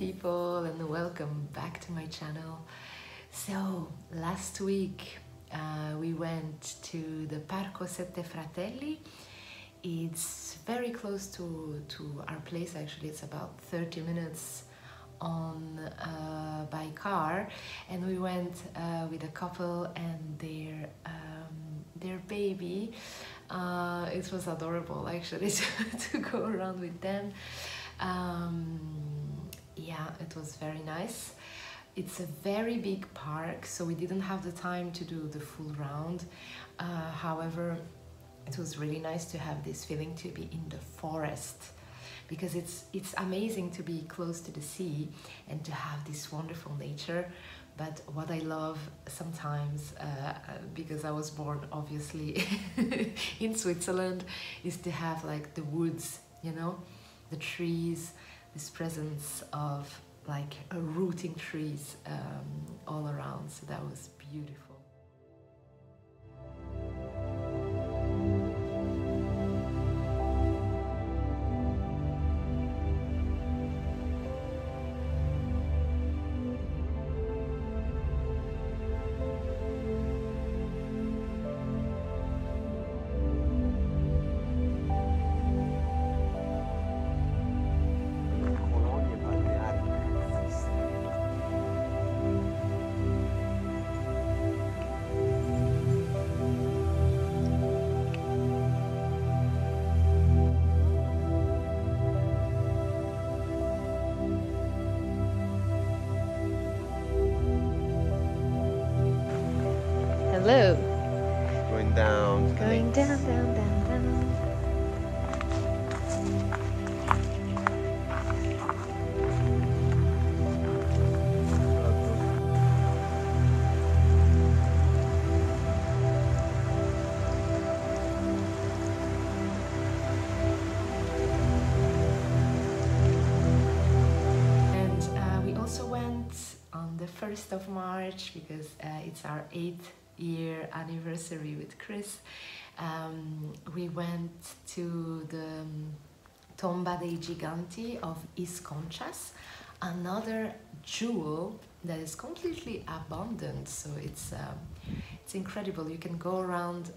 people, and welcome back to my channel. So last week we went to the Parco Sette Fratelli. It's very close to our place. Actually, it's about 30 minutes on by car, and we went with a couple and their baby. It was adorable actually to go around with them. Yeah, it was very nice. It's a very big park, so we didn't have the time to do the full round. However, it was really nice to have this feeling to be in the forest, because it's amazing to be close to the sea and to have this wonderful nature. But what I love sometimes, because I was born obviously in Switzerland, is to have like the woods, you know, the trees, this presence of like rooting trees all around. So that was beautiful. Hello. Going down. Going down, down, down, down. And we also went on the 1st of March because it's our 8th-year anniversary with Chris. We went to the Tomba dei Giganti of Isconchas, another jewel that is completely abandoned. So it's incredible. You can go around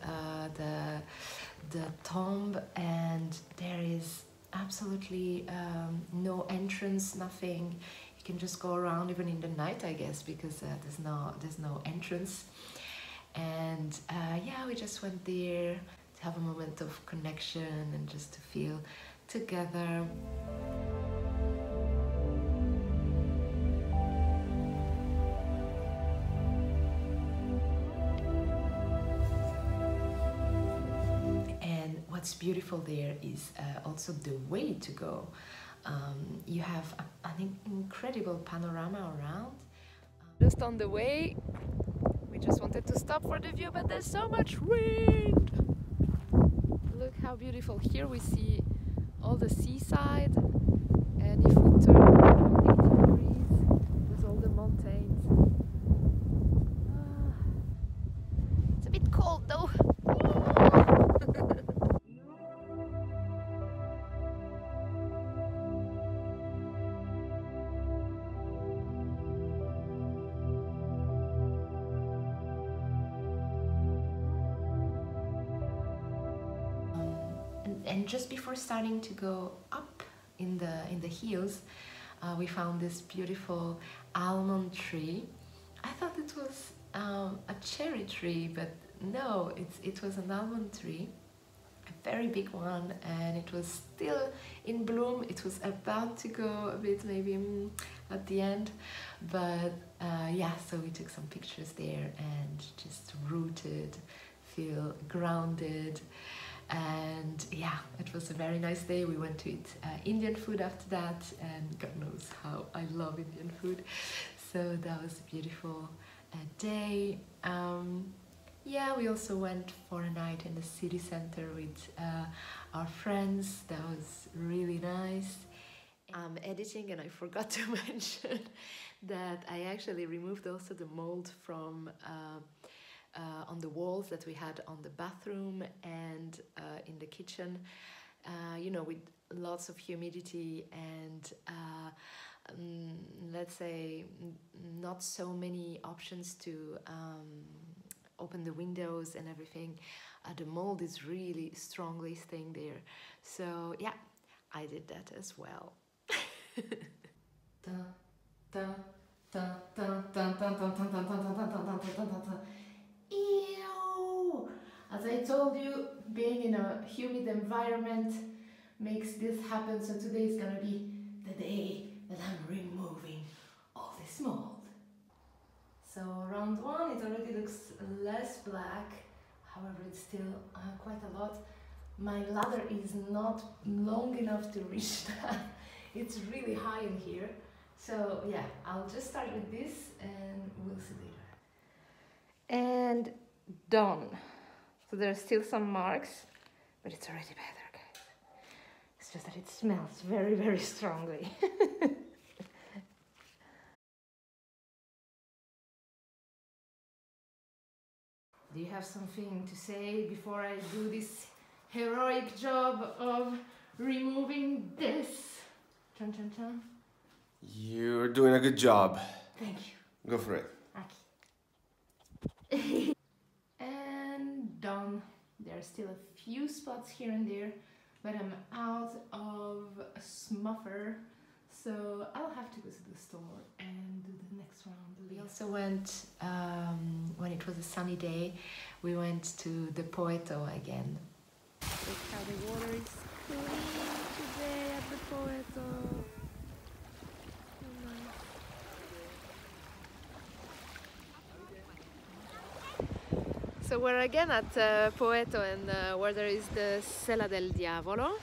the tomb, and there is absolutely no entrance, nothing. You can just go around even in the night, I guess, because there's no entrance. And yeah, we just went there to have a moment of connection and just to feel together. And what's beautiful there is also the way to go. You have an incredible panorama around. Just on the way, we just wanted to stop for the view, but there's so much wind. Look how beautiful. Here we see all the seaside, and if we turn 80 degrees, there's all the mountains. It's a bit cold though. And just before starting to go up in the hills, we found this beautiful almond tree. I thought it was a cherry tree, but no, it was an almond tree, a very big one, and it was still in bloom. It was about to go a bit maybe at the end, but yeah, so we took some pictures there and just rooted, feel grounded. And yeah, it was a very nice day. We went to eat Indian food after that, and God knows how I love Indian food. So that was a beautiful day. Yeah, we also went for a night in the city center with our friends. That was really nice. I'm editing and I forgot to mention that I actually removed also the mold from on the walls that we had on the bathroom and in the kitchen, you know, with lots of humidity and let's say, not so many options to open the windows and everything. The mold is really strongly staying there. So yeah, I did that as well. Ew! As I told you, being in a humid environment makes this happen. So today is gonna be the day that I'm removing all this mold. So round one, it already looks less black. However, it's still quite a lot. My ladder is not long enough to reach that. It's really high in here. So yeah, I'll just start with this and we'll see later. And done. So there are still some marks, but it's already better, guys. It's just that it smells very, very strongly. Do you have something to say before I do this heroic job of removing this? Chan chan chan. You're doing a good job. Thank you. Go for it. Okay. And done. There are still a few spots here and there, but I'm out of a smuffer, so I'll have to go to the store and do the next round. We also went, when it was a sunny day, we went to the Poeto again. Look how the water is clean today at the Poeto. So we're again at Poeto, and where there is the Sella del Diavolo.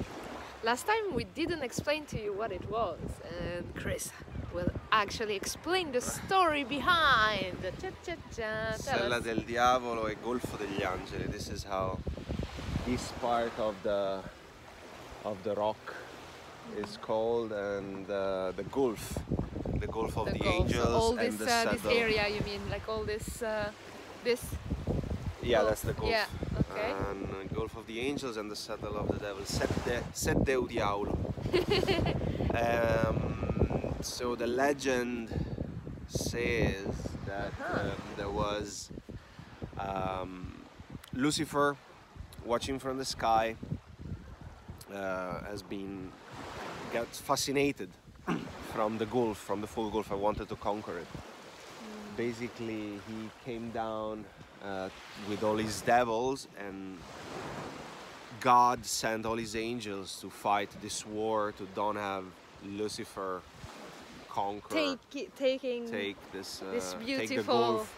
Last time we didn't explain to you what it was, and Chris will actually explain the story behind. Sella del Diavolo e Golfo degli Angeli. This is how this part of the rock is called, and the Gulf of the Angels, so all this, and the saddle. this area, you mean, like all this, this? Yeah, that's the Gulf. Yeah, okay. And Gulf of the Angels and the Saddle of the Devil. Sette o Diavolo. So the legend says that there was Lucifer watching from the sky, gets fascinated from the Gulf, from the full Gulf, and wanted to conquer it. Basically, he came down with all his devils, and God sent all his angels to fight this war, to don't have Lucifer conquer, take this beautiful, take the Gulf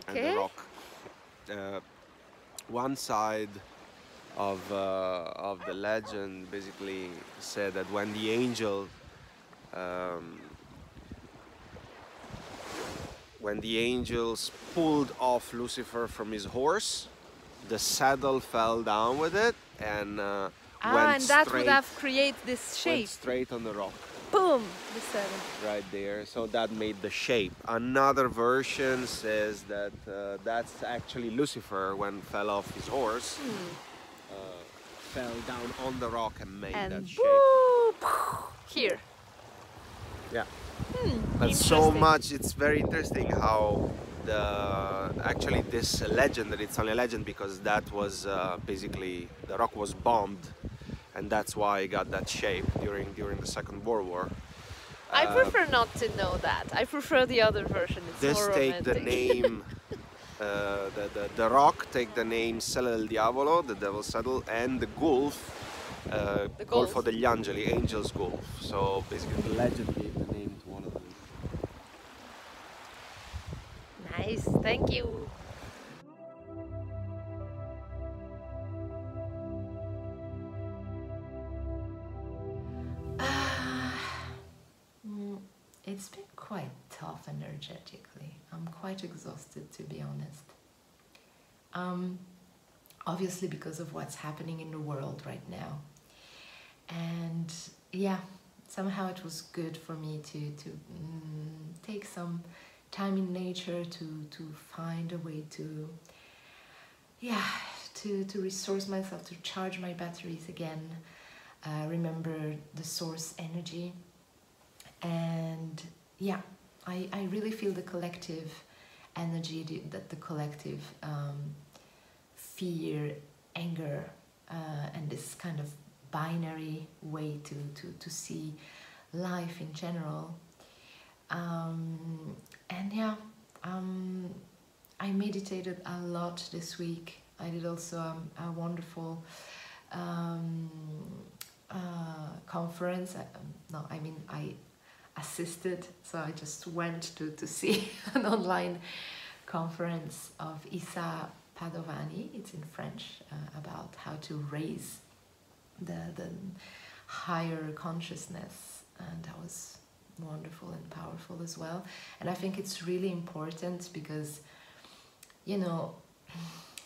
and the rock. One side of the legend basically said that when the angel when the angels pulled off Lucifer from his horse, the saddle fell down with it and and that would have created this shape. Went straight on the rock. Boom! The saddle. Right there. So that made the shape. Another version says that that's actually Lucifer, when fell off his horse, fell down on the rock and made that shape. Here. Yeah. But so much, it's very interesting how actually this legend, that it's only a legend because that was basically, the rock was bombed, and that's why it got that shape during the Second World War. I prefer not to know that. I prefer the other version. It's this more romantic. Take the name, the rock take the name Sella del Diavolo, the Devil's Saddle, and the Gulf, Golfo degli Angeli, Angels Gulf. So basically the legend gave the name to one of them. Nice, thank you. It's been quite tough energetically. I'm quite exhausted, to be honest. Obviously because of what's happening in the world right now. And yeah, somehow it was good for me to take some time in nature to find a way to resource myself, to charge my batteries again, remember the source energy, And yeah, I really feel the collective energy, that the collective fear, anger, and this kind of binary way to see life in general. And yeah, I meditated a lot this week. I did also a wonderful conference. No, I mean, I assisted, so I just went to see an online conference of Isa Padovani. It's in French, about how to raise the higher consciousness, and that was wonderful and powerful as well. And I think it's really important because, you know,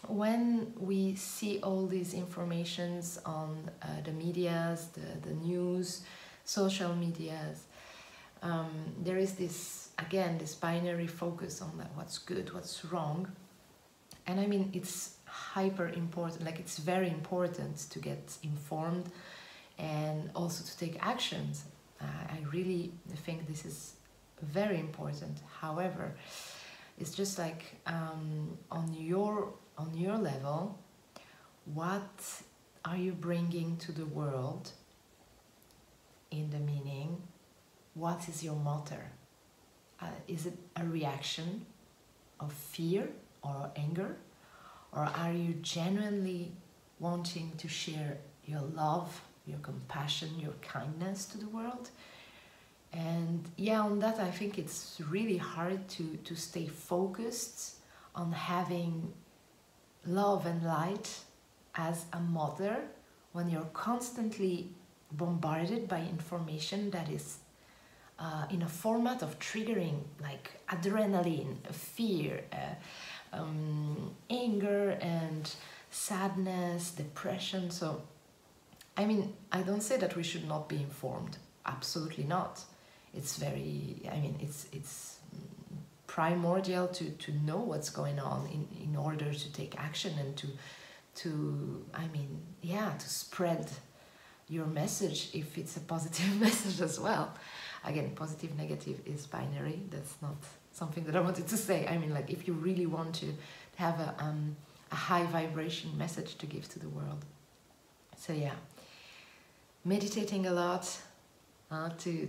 when we see all these informations on the medias, the news, social medias, there is this, again, this binary focus on what's good, what's wrong. And I mean, it's hyper important, like it's very important to get informed and also to take actions. I really think this is very important. However, it's just like on your level, what are you bringing to the world in the meaning? What is your motor? Is it a reaction of fear or anger? Or are you genuinely wanting to share your love, your compassion, your kindness to the world? And yeah, on that I think it's really hard to stay focused on having love and light as a mother when you're constantly bombarded by information that is in a format of triggering, like adrenaline, fear, anger and sadness, depression. So I mean, I don't say that we should not be informed, absolutely not. It's very, I mean, it's primordial to know what's going on in order to take action and to I mean, yeah, to spread your message if it's a positive message as well. Again, positive, negative is binary. That's not something that I wanted to say. I mean, like, if you really want to have a high vibration message to give to the world. So yeah, meditating a lot, to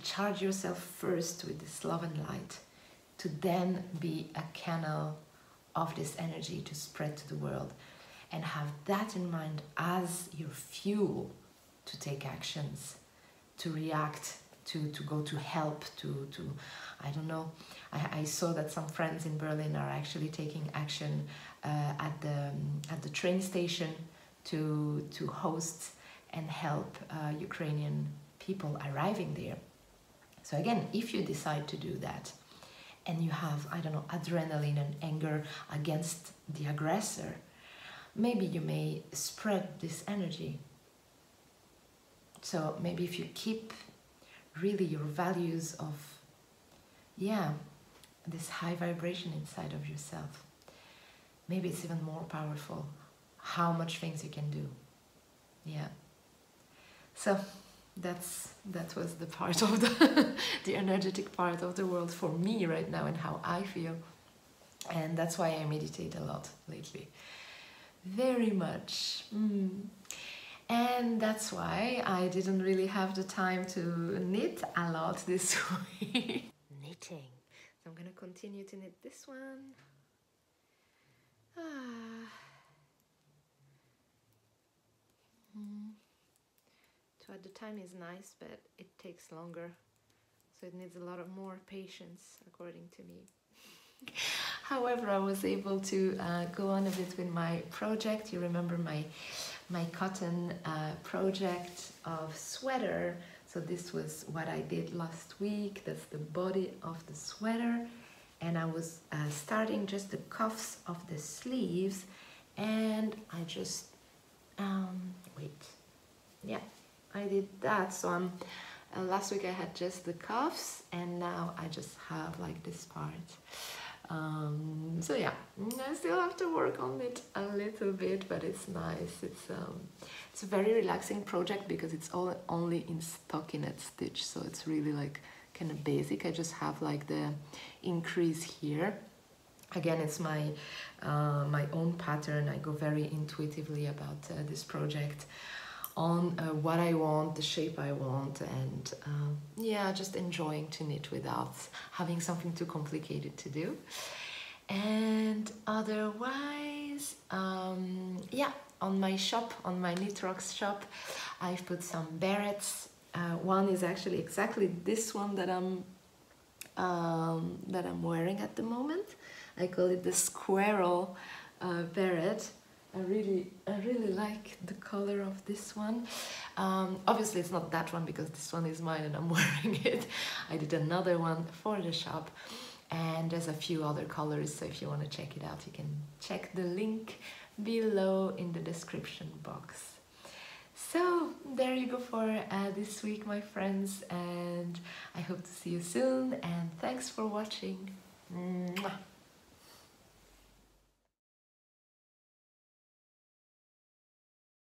charge yourself first with this love and light, to then be a channel of this energy to spread to the world, and have that in mind as your fuel to take actions, to react, to go to help, to I don't know. I saw that some friends in Berlin are actually taking action at the train station to host and help Ukrainian people arriving there. So again, if you decide to do that, and you have, I don't know, adrenaline and anger against the aggressor, maybe you may spread this energy. So maybe if you keep really your values of, yeah, this high vibration inside of yourself, maybe it's even more powerful how much things you can do. Yeah. So that was the part of the energetic part of the world for me right now and how I feel. And that's why I meditate a lot lately. Very much. And that's why I didn't really have the time to knit a lot this week. Knitting. So I'm gonna continue to knit this one. So at the time is nice, but it takes longer. So it needs a lot of more patience, according to me. However, I was able to go on a bit with my project. You remember my cotton project of sweater. So this was what I did last week. That's the body of the sweater. And I was starting just the cuffs of the sleeves. And I just, yeah, I did that. So last week I had just the cuffs, and now I just have like this part. So yeah, I still have to work on it a little bit, but it's nice. It's a very relaxing project because it's all only in stockinette stitch, so it's really like kind of basic. I just have like the increase here. Again, it's my my own pattern. I go very intuitively about this project, on what I want, the shape I want, and yeah, just enjoying to knit without having something too complicated to do. And otherwise, yeah, on my shop, on my Knit Rocks shop, I've put some berets. One is actually exactly this one that I'm wearing at the moment. I call it the squirrel beret. I really like the color of this one. Obviously it's not that one because this one is mine and I'm wearing it. I did another one for the shop, and there's a few other colors, so if you want to check it out, you can check the link below in the description box. So there you go for this week, my friends, and I hope to see you soon, and thanks for watching. Mwah.